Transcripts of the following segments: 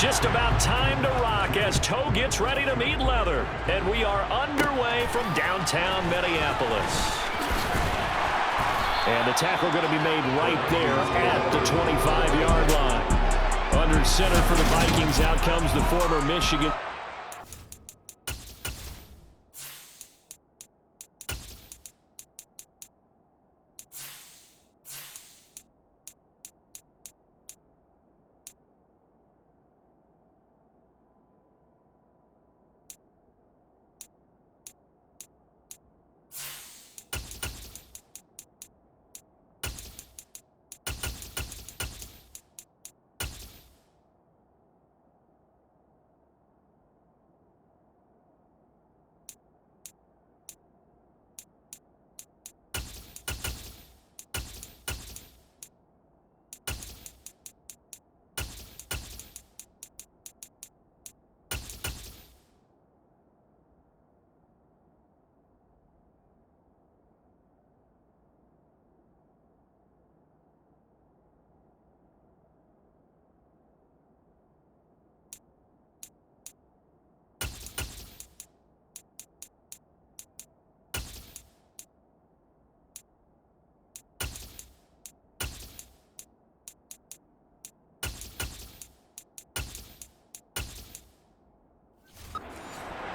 Just about time to rock as toe gets ready to meet leather. And we are underway from downtown Minneapolis. And the tackle going to be made right there at the 25-yard line. Under center for the Vikings, out comes the former Michigan.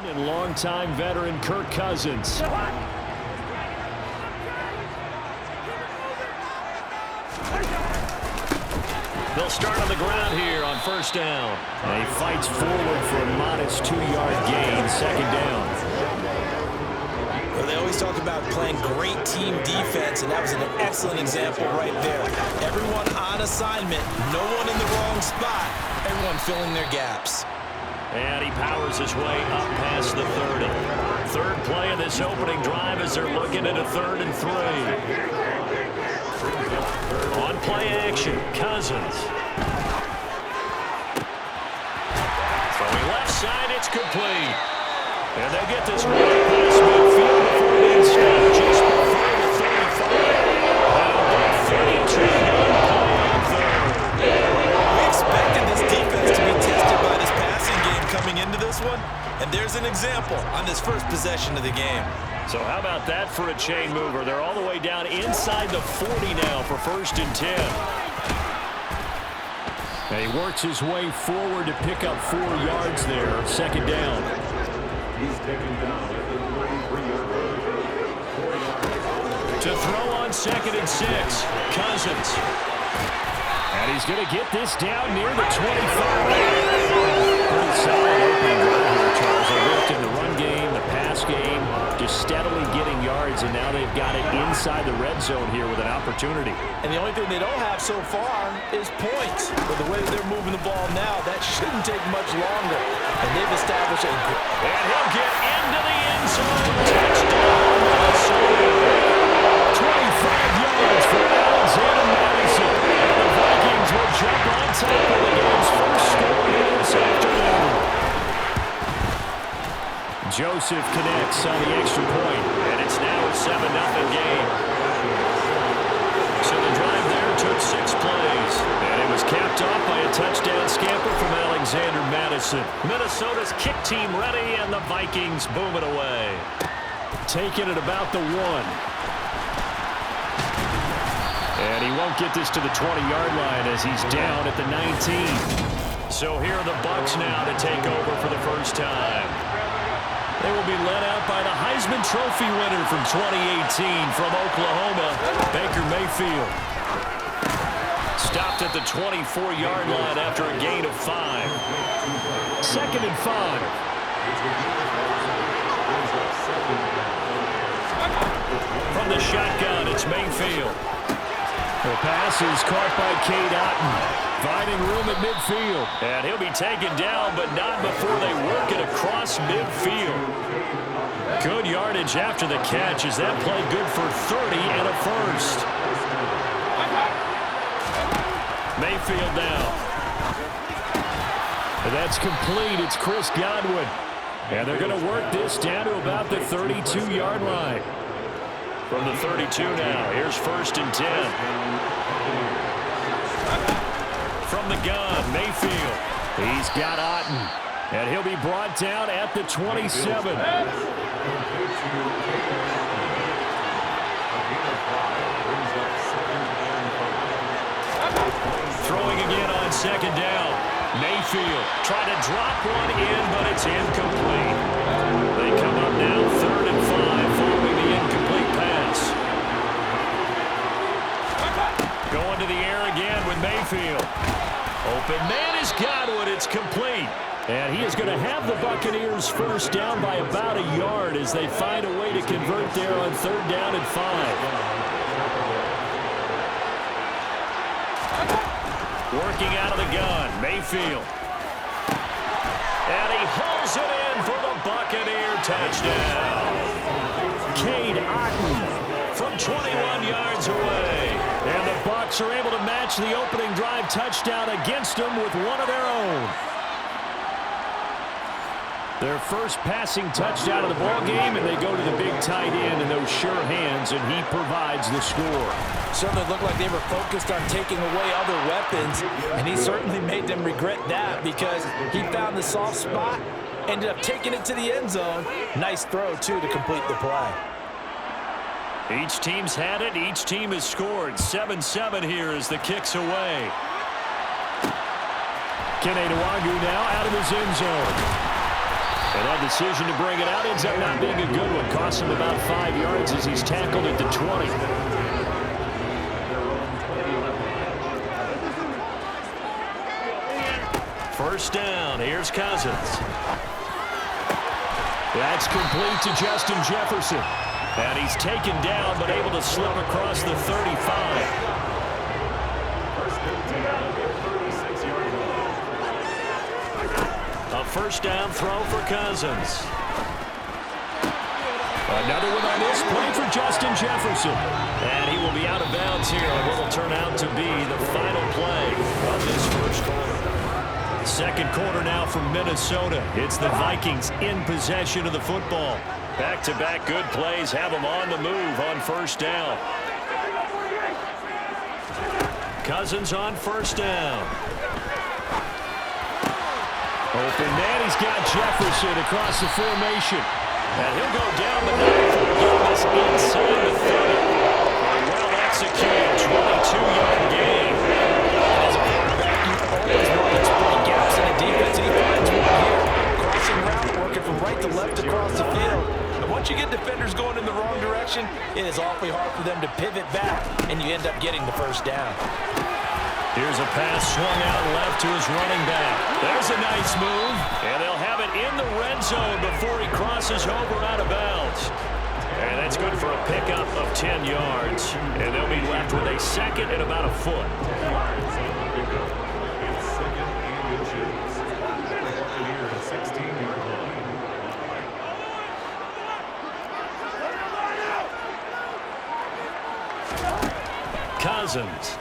And longtime veteran Kirk Cousins. They'll start on the ground here on first down. And he fights forward for a modest 2-yard gain, second down. Well, they always talk about playing great team defense, and that was an excellent example right there. Everyone on assignment, no one in the wrong spot, everyone filling their gaps. And he powers his way up past the 30. Third play of this opening drive as they're looking at a 3rd and 3. On play action, Cousins. Throwing left side, it's complete. And they get this way past midfield before it is stopped just before the 35. And a 32-yard play on third. We expected this defense to be tested by this passing game coming into this one, and there's an example on this first possession of the game. So how about that for a chain mover? They're all the way down inside the 40 now for 1st and 10. And he works his way forward to pick up 4 yards there, second down. To throw on 2nd and 6, Cousins. And he's going to get this down near the 25. Pretty solid opening drive here, Charles. They worked in the run game, the pass game, just steadily getting yards, and now they've got it inside the red zone here with an opportunity. And the only thing they don't have so far is points. But the way that they're moving the ball now, that shouldn't take much longer. And they've established a... And he'll get into the end zone. Touchdown, Minnesota. 25 yards for Alexander Madison. And the Vikings will jump on top of the game's first score here this afternoon. Joseph connects on the extra point, and it's now a 7-0 game. So the drive there took 6 plays, and it was capped off by a touchdown scamper from Alexander Madison. Minnesota's kick team ready, and the Vikings boom it away. Taking it about the 1. And he won't get this to the 20-yard line as he's down at the 19. So here are the Bucs now to take over for the first time. They will be led out by the Heisman Trophy winner from 2018 from Oklahoma, Baker Mayfield. Stopped at the 24-yard line after a gain of 5. 2nd and 5. From the shotgun, it's Mayfield. The pass is caught by Cade Otton, finding room at midfield. And he'll be taken down, but not before they work it across midfield. Good yardage after the catch. Is that play good for 30 and a first? Mayfield now. And that's complete. It's Chris Godwin. And they're going to work this down to about the 32-yard line. From the 32 now, here's 1st and 10. From the gun, Mayfield. He's got Otten, and he'll be brought down at the 27. Throwing again on second down. Mayfield trying to drop one in, but it's incomplete. They come up now 3rd and 5 following the incomplete pass. Going to the air again with Mayfield. Open man is Godwin. It's complete. And he is going to have the Buccaneers first down by about a yard as they find a way to convert there on 3rd down and 5. Working out of the gun, Mayfield. And he hauls it in for the Buccaneer touchdown. Cade Otten from 21 yards away. And the Bucs are able to match the opening drive touchdown against them with one of their own. Their first passing touchdown of the ball game, and they go to the big tight end in those sure hands, and he provides the score. Certainly looked like they were focused on taking away other weapons, and he certainly made them regret that because he found the soft spot, ended up taking it to the end zone. Nice throw, too, to complete the play. Each team's had it. Each team has scored. 7-7 here as the kick's away. Kene Nwangu now out of his end zone. And that decision to bring it out ends up not being a good one. Costs him about 5 yards as he's tackled at the 20. First down. Here's Cousins. That's complete to Justin Jefferson. And he's taken down but able to slip across the 35. A first down throw for Cousins. Another one on this play for Justin Jefferson. And he will be out of bounds here on what will turn out to be the final play of this first quarter. Second quarter now from Minnesota. It's the Vikings in possession of the football. Back-to-back good plays have them on the move on first down. Cousins on first down. Open man, he's got Jefferson across the formation. And he'll go down the middle for this inside the 30. Well executed, 22-yard gain. As a quarterback, you always want to exploit gaps in the defense, and he finds one here. Crossing route, working from right to left across the field. But once you get defenders going in the wrong direction, it is awfully hard for them to pivot back, and you end up getting the first down. Here's a pass swung out left to his running back. There's a nice move, and they'll have it in the red zone before he crosses over out of bounds. And that's good for a pickup of 10 yards, and they'll be left with a second and about a foot. Cousins.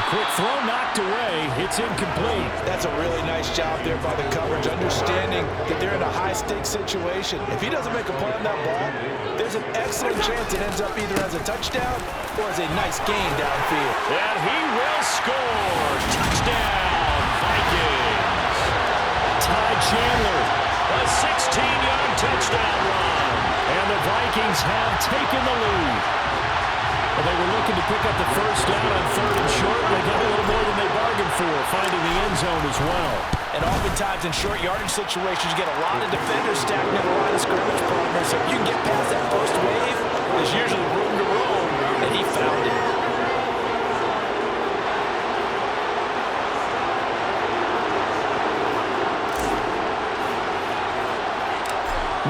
Quick throw knocked away. It's incomplete. That's a really nice job there by the coverage, understanding that they're in a high-stakes situation. If he doesn't make a play on that ball, there's an excellent chance it ends up either as a touchdown or as a nice gain downfield. And he will score. Touchdown, Vikings. Ty Chandler, a 16-yard touchdown run. And the Vikings have taken the lead. They were looking to pick up the first down on 3rd and short. They got a little more than they bargained for, finding the end zone as well. And oftentimes in short yardage situations, you get a lot of defenders stacking in the line of scrimmage partners. So if you can get past that first wave, there's usually room to roam, and he found it.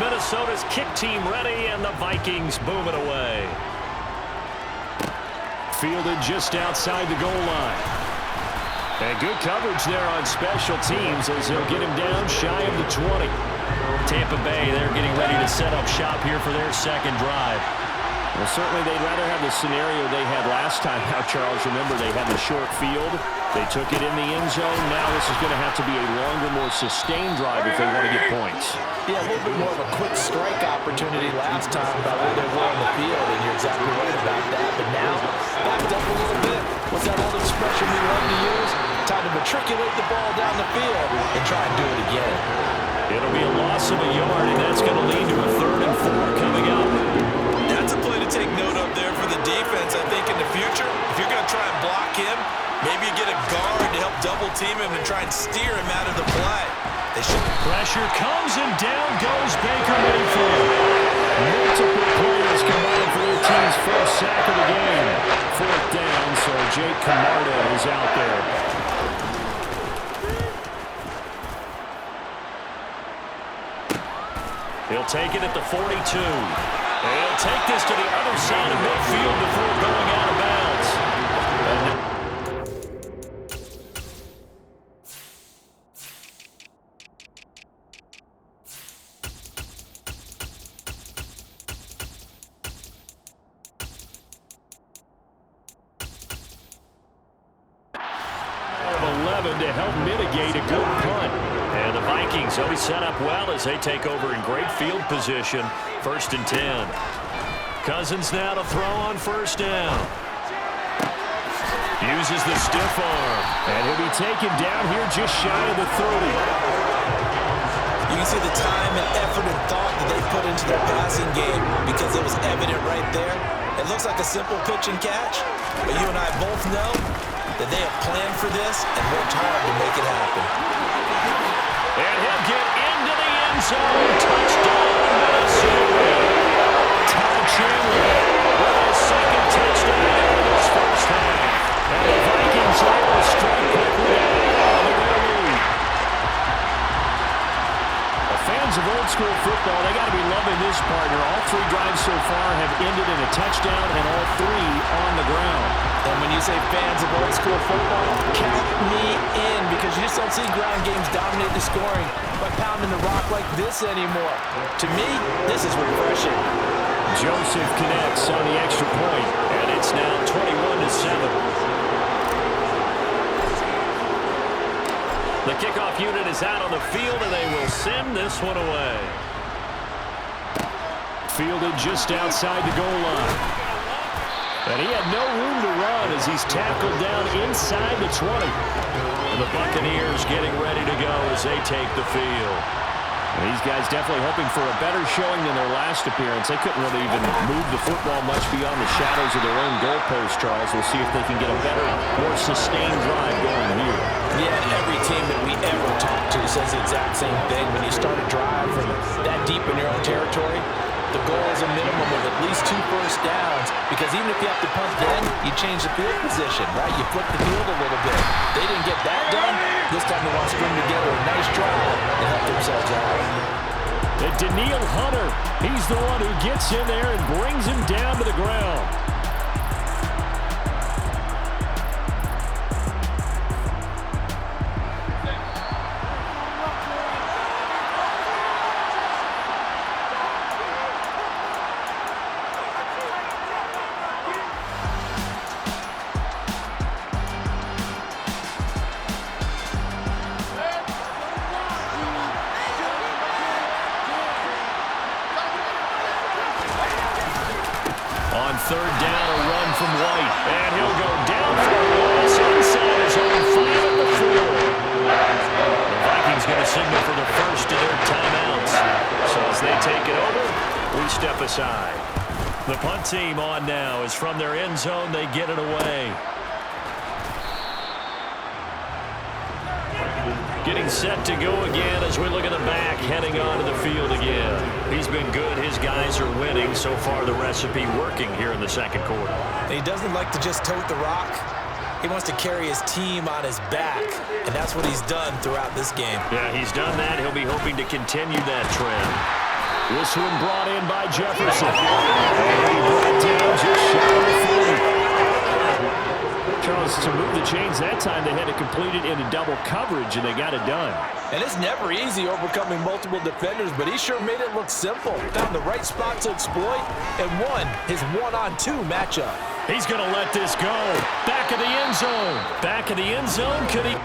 Minnesota's kick team ready, and the Vikings boom it away. Fielded just outside the goal line. And good coverage there on special teams as they'll get him down shy of the 20. Tampa Bay, they're getting ready to set up shop here for their second drive. Well, certainly they'd rather have the scenario they had last time. Now, Charles, remember they had the short field. They took it in the end zone. Now this is going to have to be a longer, more sustained drive if they want to get points. Yeah, a little bit more of a quick strike opportunity last time about where they were on the field, and you're exactly right about that. But now, backed up a little bit. What's that old expression we love to use? Time to to matriculate the ball down the field and try and do it again. It'll be a loss of a yard, and that's going to lead to a 3rd and 4 coming up. That's a play to take note of there for the defense, I think, in the future. If you're going to try and block him, maybe you get a guard to help double-team him and try and steer him out of the play. Pressure comes, and down goes Baker Mayfield. Multiple players combined for their team's first sack of the game. 4th down, so Jake Camarda is out there. He'll take it at the 42. And he'll take this to the other side of midfield before going out of bounds. To help mitigate a good punt. And the Vikings will be set up well as they take over in great field position. 1st and 10. Cousins now to throw on 1st down. Uses the stiff arm. And he'll be taken down here just shy of the 30. You can see the time and effort and thought that they put into their passing game because it was evident right there. It looks like a simple pitch and catch, but you and I both know that they have planned for this and worked hard to make it happen. And he'll get into the end zone. Touchdown, Minnesota. Ty Chandler with his 2nd touchdown in his first half. And the Vikings are able to strike quickly on the lead. Fans of old-school football, they got to be loving this partner. All 3 drives so far have ended in a touchdown, and all 3 on the ground. And when you say fans of old-school football, count me in, because you just don't see ground games dominate the scoring by pounding the rock like this anymore. To me, this is refreshing. Joseph connects on the extra point, and it's now 21-7. The kickoff unit is out on the field, and they will send this one away. Fielded just outside the goal line. And he had no room to run as he's tackled down inside the 20. And the Buccaneers getting ready to go as they take the field. And these guys definitely hoping for a better showing than their last appearance. They couldn't really even move the football much beyond the shadows of their own goalpost, Charles. We'll see if they can get a better, more sustained drive going here. Yeah, every team that we ever talk to says the exact same thing. When you start a drive from that deep in your own territory, the goal is a minimum of at least 2 first downs, because even if you have to punt then, you change the field position, right? You flip the field a little bit. They didn't get that done. This time they want to string together a nice drive and help themselves out. And Daniil Hunter, he's the one who gets in there and brings him down to the ground. Third down, a run from White. And he'll go down for a loss inside his own 5 at the 4. The Vikings going to signal for the first of their timeouts. So as they take it over, we step aside. The punt team on now is from their end zone. They get it away. Getting set to go again as we look at the back, heading onto the field again. He's been good. His guys are winning. So far, the recipe working here in the second quarter. He doesn't like to just tote the rock. He wants to carry his team on his back, and that's what he's done throughout this game. Yeah, he's done that. He'll be hoping to continue that trend. This one brought in by Jefferson. And he brought down just shy of 40. Charles, to move the chains that time, they had to complete it into double coverage, and they got it done. And it's never easy overcoming multiple defenders, but he sure made it look simple. Found the right spot to exploit and won his one-on-2 matchup. He's going to let this go. Back of the end zone. Back of the end zone. Could he...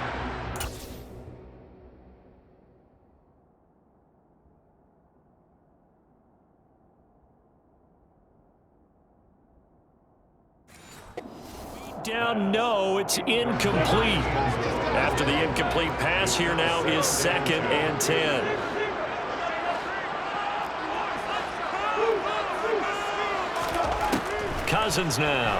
Down, no, it's incomplete. After the incomplete pass, here now is 2nd and 10. Cousins now.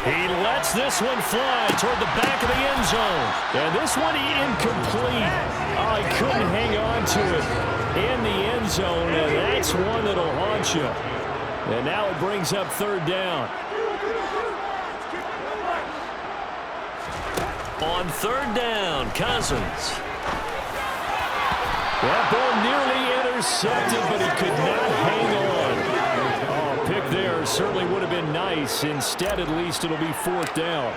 He lets this one fly toward the back of the end zone. And this one incomplete. Oh, he couldn't hang on to it in the end zone, and that's one that'll haunt you. And now it brings up 3rd down. On 3rd down, Cousins. That ball nearly intercepted, but he could not hang on. Oh, pick there certainly would have been nice. Instead, at least, it'll be 4th down.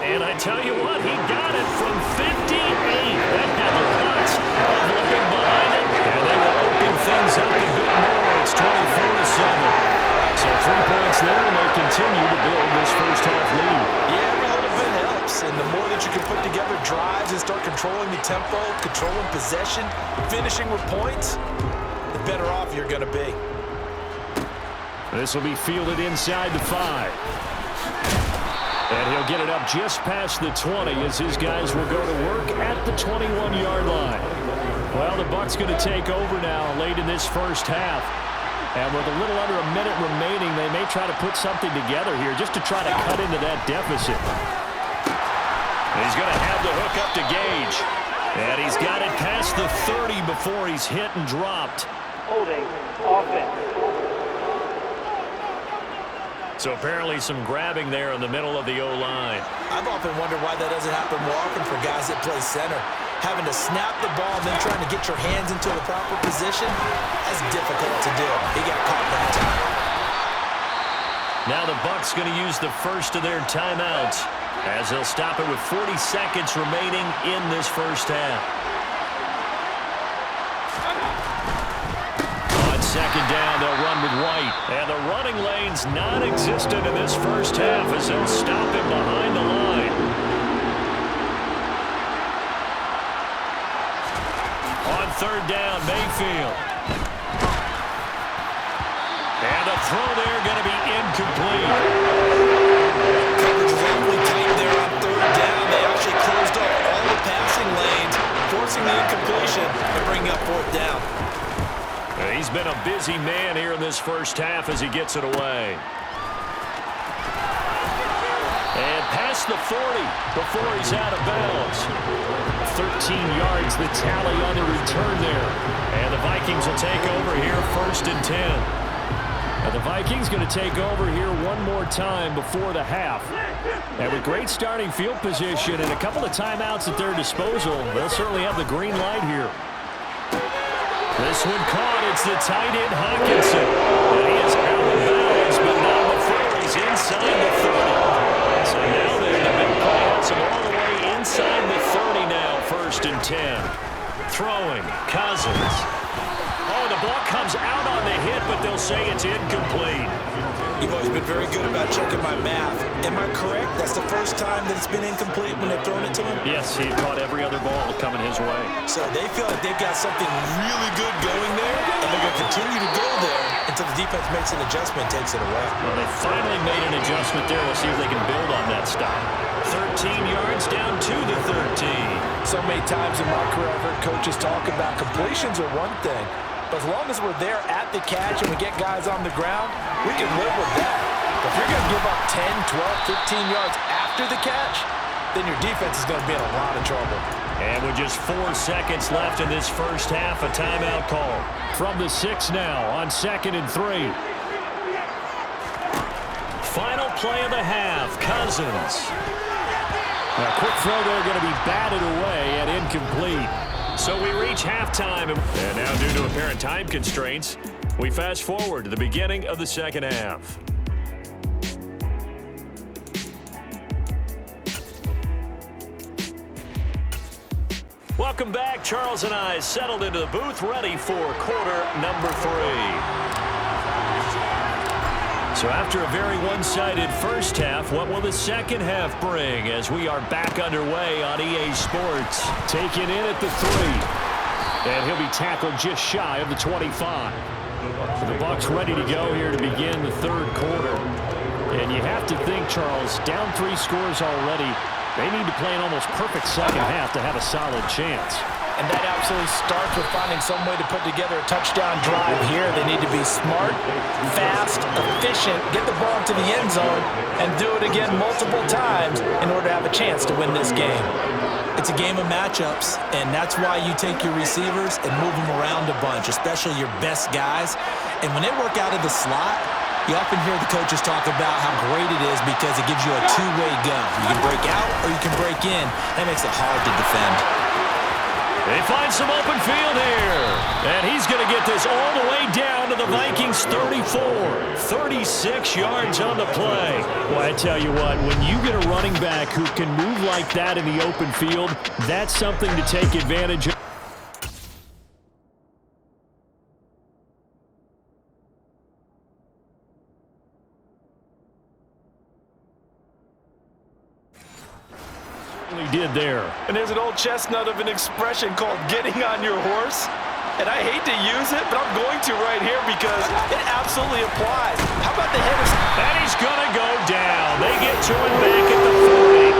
And I tell you what, he got it from 58. That had the cuts of looking behind it. And they will open things up a bit more. It's 24-7. So 3 points there, and they continue to build this first-half lead. Yeah, every little bit helps. And the more that you can put together drives and start controlling the tempo, controlling possession, finishing with points, the better off you're going to be. This will be fielded inside the 5. And he'll get it up just past the 20 as his guys will go to work at the 21-yard line. Well, the Bucs going to take over now late in this first half. And with a little under a minute remaining, they may try to put something together here just to try to cut into that deficit. He's going to have the hook up to Gage. And he's got it past the 30 before he's hit and dropped. Holding offense. So apparently some grabbing there in the middle of the O-line. I've often wondered why that doesn't happen more often for guys that play center. Having to snap the ball and then trying to get your hands into the proper position, that's difficult to do. He got caught that time. Now the Bucs going to use the first of their timeouts as they'll stop it with 40 seconds remaining in this first half. On 2nd down, they'll run with White. And the running lane's non-existent in this first half as they'll stop him behind the line. On 3rd down, Mayfield. And the throw there going to be incomplete. Coverage was awfully tight there on 3rd down. They actually closed off all the passing lanes, forcing the incompletion and bringing up 4th down. He's been a busy man here in this first half as he gets it away. And past the 40 before he's out of bounds. 13 yards the tally on the return there. And the Vikings will take over here 1st and 10. And the Vikings going to take over here one more time before the half. And with great starting field position and a couple of timeouts at their disposal, they'll certainly have the green light here. This one caught. It's the tight end, Hawkinson. And he is out of bounds, but now before he's inside the 30. So now they're in the big play. So all the way inside the 30 now, 1st and 10. Throwing, Cousins. Oh, the ball comes out on the hit, but they'll say it's incomplete. You've always been very good about checking my math. Am I correct? That's the first time that it's been incomplete when they've thrown it to him? Yes, he caught every other ball coming his way. So they feel like they've got something really good going there, and they're going to continue to go there until the defense makes an adjustment and takes it away. Well, they finally made an adjustment there. We'll see if they can build on that stop. 13 yards down to the 13. So many times in my career, I've heard coaches talk about completions are one thing. But as long as we're there at the catch and we get guys on the ground, we can live with that. But if you're going to give up 10, 12, 15 yards after the catch, then your defense is going to be in a lot of trouble. And with just 4 seconds left in this first half, a timeout call. From the 6 now on 2nd and 3. Final play of the half, Cousins. A quick throw there going to be batted away and incomplete. So we reach halftime. And now due to apparent time constraints, we fast forward to the beginning of the second half. Welcome back. Charles and I settled into the booth ready for quarter number 3. So after a very one-sided first half, what will the second half bring as we are back underway on EA Sports? Taken in at the 3. And he'll be tackled just shy of the 25. The Bucs ready to go here to begin the third quarter. And you have to think, Charles, down 3 scores already. They need to play an almost perfect second half to have a solid chance. And that absolutely starts with finding some way to put together a touchdown drive here. They need to be smart, fast, efficient, get the ball to the end zone, and do it again multiple times in order to have a chance to win this game. It's a game of matchups, and that's why you take your receivers and move them around a bunch, especially your best guys. And when they work out of the slot, you often hear the coaches talk about how great it is because it gives you a two-way go. You can break out or you can break in. That makes it hard to defend. They find some open field here. And he's going to get this all the way down to the Vikings 34. 36 yards on the play. Well, I tell you what, when you get a running back who can move like that in the open field, that's something to take advantage of. He did there. And there's an old chestnut of an expression called getting on your horse. And I hate to use it, but I'm going to right here because it absolutely applies. How about the hit? And he's going to go down. They get to him back at the 40.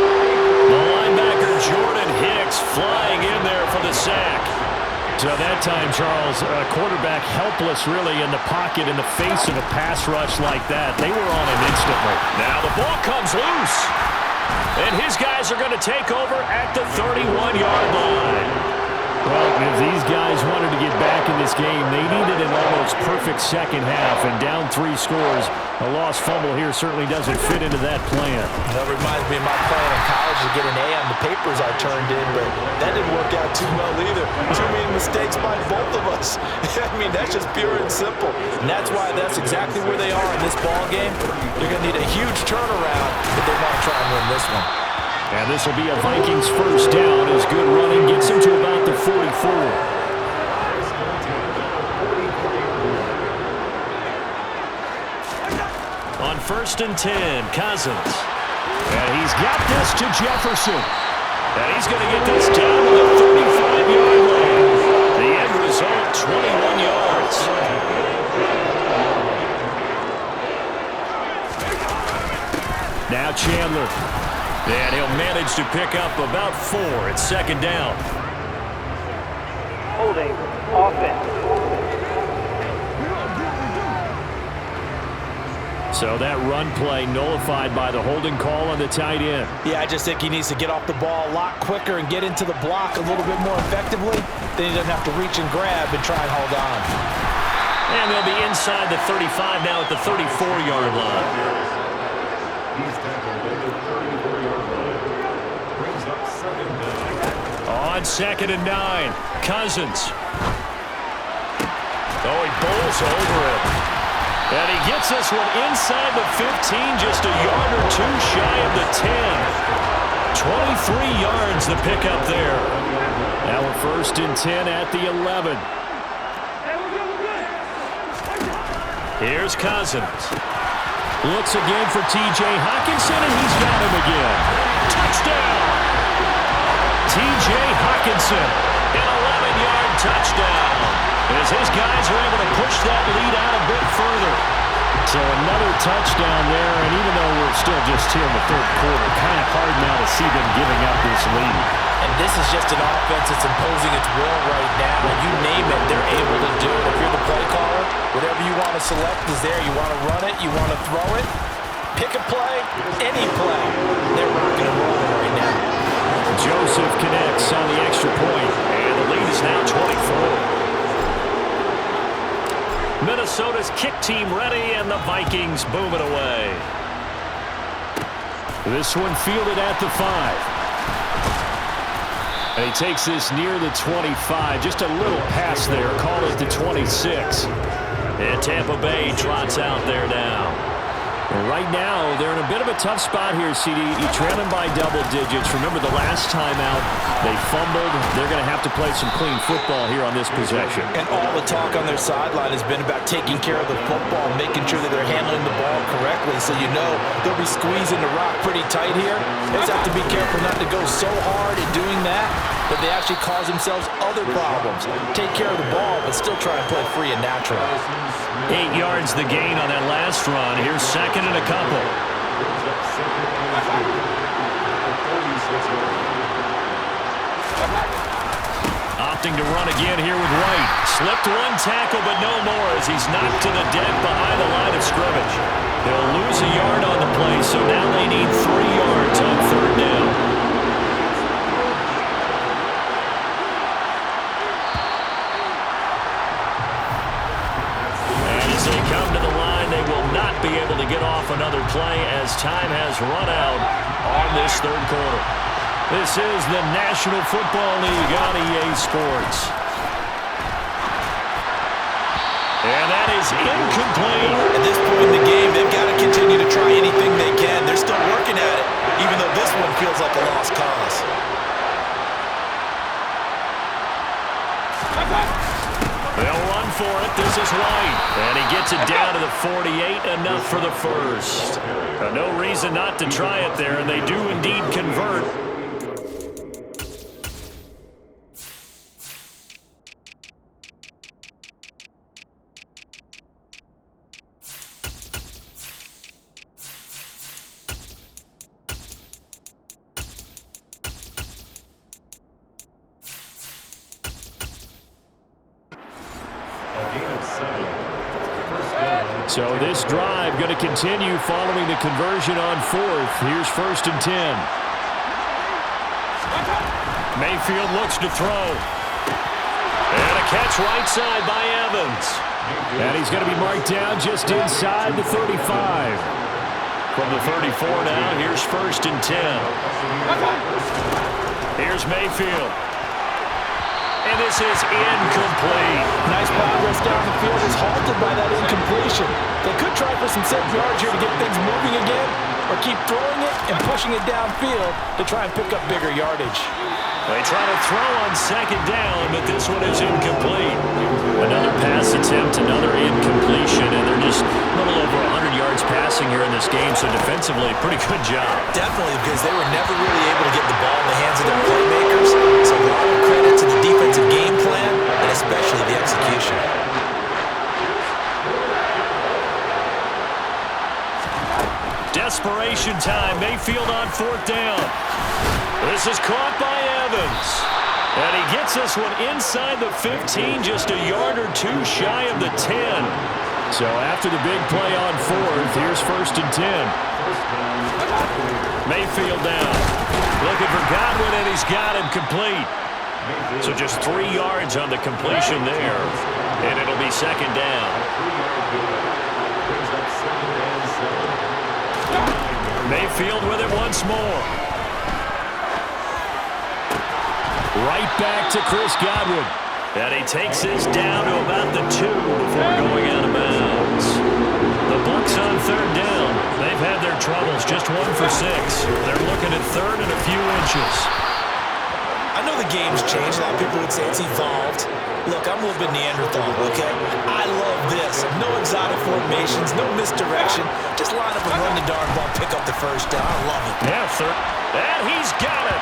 The linebacker Jordan Hicks flying in there for the sack. So that time, Charles, quarterback helpless really in the pocket in the face of a pass rush like that. They were on him instantly. Now the ball comes loose. And his guys are going to take over at the 31-yard line. Well, if these guys wanted to get back in this game, they needed an almost perfect second half. And down 3 scores, a lost fumble here certainly doesn't fit into that plan. That reminds me of my plan in college to get an A on the papers I turned in, but that didn't work out too well either. Too many mistakes by both of us. I mean, that's just pure and simple. And that's why that's exactly where they are in this ball game. They're going to need a huge turnaround if they want to try and win this one. And this will be a Vikings first down as good running gets him to about the 44. On 1st and 10, Cousins. And he's got this to Jefferson. And he's going to get this down to the 35-yard line. The end result, 21 yards. Now Chandler. And he'll manage to pick up about 4 at second down. Holding offense. So that run play nullified by the holding call on the tight end. Yeah, I just think he needs to get off the ball a lot quicker and get into the block a little bit more effectively. Then he doesn't have to reach and grab and try and hold on. And they'll be inside the 35 now at the 34-yard line. On 2nd and 9, Cousins. Oh, he bowls over it. And he gets this one inside the 15, just a yard or 2 shy of the 10. 23 yards the pickup there. Now we're 1st and 10 at the 11. Here's Cousins. Looks again for T.J. Hockenson, and he's got him again. Touchdown! T.J. Hockenson, an 11-yard touchdown, as his guys are able to push that lead out a bit further. So another touchdown there, and even though we're still just here in the 3rd quarter, kind of hard now to see them giving up this lead. And this is just an offense that's imposing its will right now. You name it, they're able to do it. If you're the play caller, whatever you want to select is there. You want to run it, you want to throw it, pick a play, any play. They're rocking and rolling right now. Joseph connects on the extra point, and the lead is now 24. Minnesota's kick team ready, and the Vikings boom it away. This one fielded at the 5. And he takes this near the 25. Just a little pass there. Call it the 26. And Tampa Bay trots out there now. Well, right now, they're in a bit of a tough spot here, CD. You trail them by double digits. Remember the last time out, they fumbled. They're going to have to play some clean football here on this possession. And all the talk on their sideline has been about taking care of the football, making sure that they're handling the ball correctly. So you know they'll be squeezing the rock pretty tight here. They just have to be careful not to go so hard at doing that that they actually cause themselves other problems. Take care of the ball, but still try and play free and natural. 8 yards the gain on that last run. Here's second and a couple. Opting to run again here with White. Slipped one tackle, but no more as he's knocked to the deck behind the line of scrimmage. They'll lose a yard on the play, so now they need 3 yards on third down. And as they come to the line, they will not be able to get off another play as time has run out on this third quarter. This is the National Football League on EA Sports. And that is incomplete. At this point in the game, they've got to continue to try anything they can. They're still working at it, even though this one feels like a lost cause. They'll run for it. This is White. And he gets it down to the 48, enough for the first. No reason not to try it there, and they do indeed convert. So this drive going to continue following the conversion on fourth. Here's first and 10. Mayfield looks to throw. And a catch right side by Evans. And he's going to be marked down just inside the 35. From the 34 now, here's first and 10. Here's Mayfield. And this is incomplete. Nice progress down the field is halted by that incompletion. They could try for some safe yards here to get things moving again, or keep throwing it and pushing it downfield to try and pick up bigger yardage. They try to throw on second down, but this one is incomplete. Another pass attempt, another incompletion, and they're just a little over 100 yards passing here in this game, so defensively, pretty good job. Definitely, because they were never really able to get the ball in the hands of their playmakers, so a lot of credit to the defensive game plan, and especially the execution. Desperation time. Mayfield on fourth down. This is caught by Evans. And he gets this one inside the 15, just a yard or two shy of the 10. So after the big play on fourth, here's first and 10. Mayfield down. Looking for Godwin, and he's got him complete. So just 3 yards on the completion there. And it'll be second down. Mayfield with it once more. Right back to Chris Godwin. And he takes this down to about the 2 before going out of bounds. The Bucs on third down. They've had their troubles, just 1 for 6. They're looking at third and a few inches. I know the game's changed. A lot of people would say it's evolved. Look, I'm a little bit Neanderthal, okay? I love this. No exotic formations, no misdirection. Just line up and run the darn ball, pick up the first down. I love it. Yeah, third. And he's got it.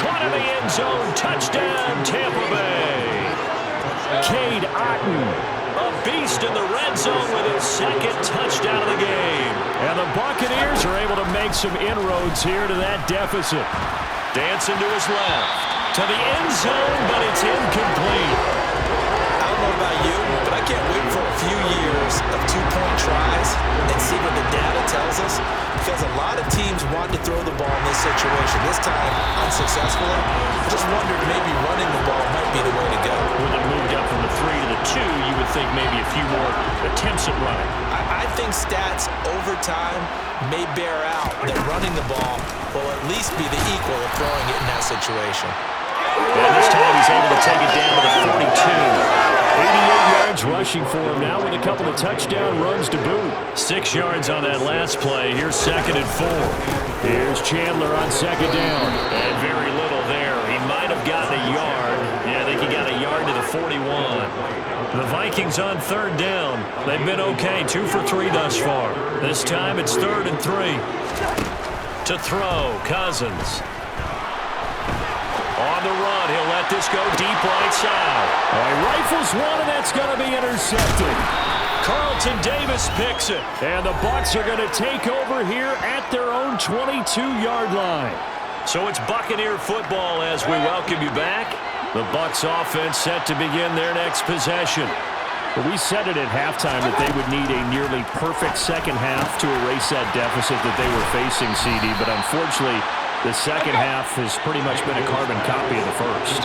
Caught in the end zone. Touchdown, Tampa Bay. Cade Otton, a beast in the red zone with his second touchdown of the game. And the Buccaneers are able to make some inroads here to that deficit. Dancing to his left. To the end zone, but it's incomplete. I don't know about you, but I can't wait for a few years of two-point tries and see what the data tells us, because a lot of teams want to throw the ball in this situation. This time, unsuccessfully. I just wondered maybe running the ball might be the way to go. When it moved up from the 3 to the 2, you would think maybe a few more attempts at running. I think stats over time may bear out that running the ball will at least be the equal of throwing it in that situation. And this time he's able to take it down to the 42. 88 yards rushing for him now with a couple of touchdown runs to boot. 6 yards on that last play. Here's second and 4. Here's Chandler on second down. And very little there. He might have gotten a yard. Yeah, I think he got a yard to the 41. The Vikings on third down. They've been okay. 2 for 3 thus far. This time it's third and 3. To throw, Cousins. On the run, he'll let this go deep right side. He rifles one, and that's going to be intercepted. Carlton Davis picks it. And the Bucs are going to take over here at their own 22-yard line. So it's Buccaneer football as we welcome you back. The Bucs offense set to begin their next possession. But we said it at halftime that they would need a nearly perfect second half to erase that deficit that they were facing, CD. But unfortunately, the second half has pretty much been a carbon copy of the first.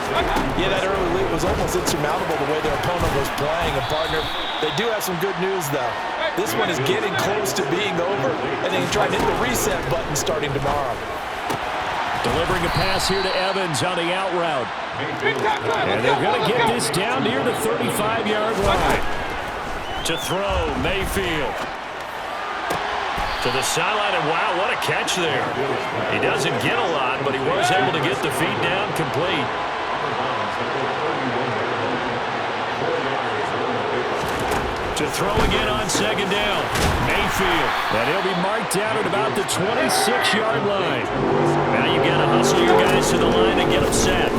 Yeah, that early lead was almost insurmountable the way their opponent was playing. And, partner, they do have some good news, though. This one is getting close to being over, and they can try to hit the reset button starting tomorrow. Delivering a pass here to Evans on the out route. And they're going to get this down near the 35-yard line. To throw, Mayfield. To the sideline, and wow, what a catch there. He doesn't get a lot, but he was able to get the feet down complete. To throw again on second down, Mayfield. And he'll be marked down at about the 26-yard line. Now you got to hustle your guys to the line and get them set.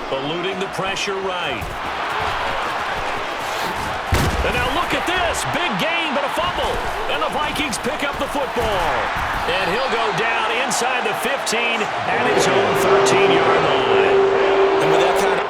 Eluding the pressure right. And now look at this. Big gain, but a fumble. And the Vikings pick up the football. And he'll go down inside the 15 at his own 13-yard line. And with that kind of...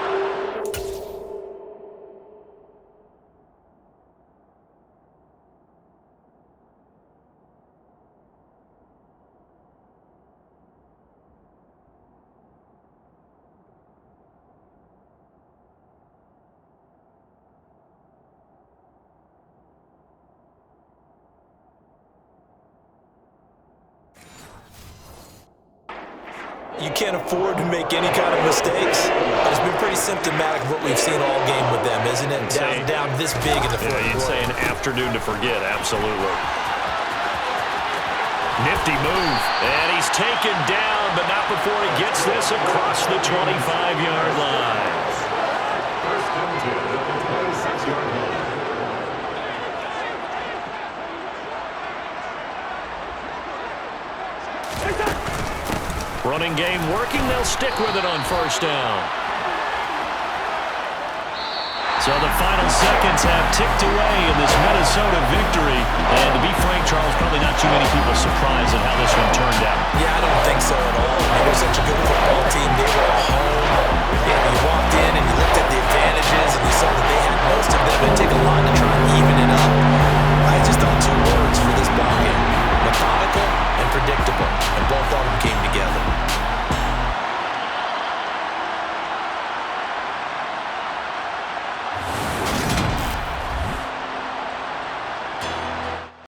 You can't afford to make any kind of mistakes. It's been pretty symptomatic of what we've seen all game with them, isn't it? Down this big in the fourth quarter. You'd say an afternoon to forget, absolutely. Nifty move. And he's taken down, but not before he gets this across the 25-yard line. First down to the 26-yard line. Running game working. They'll stick with it on first down. So the final seconds have ticked away in this Minnesota victory. And to be frank, Charles, probably not too many people surprised at how this one turned out. Yeah, I don't think so at all. They're such a good football team. They were at home. You walked in and you looked at the advantages and you saw that they had most of them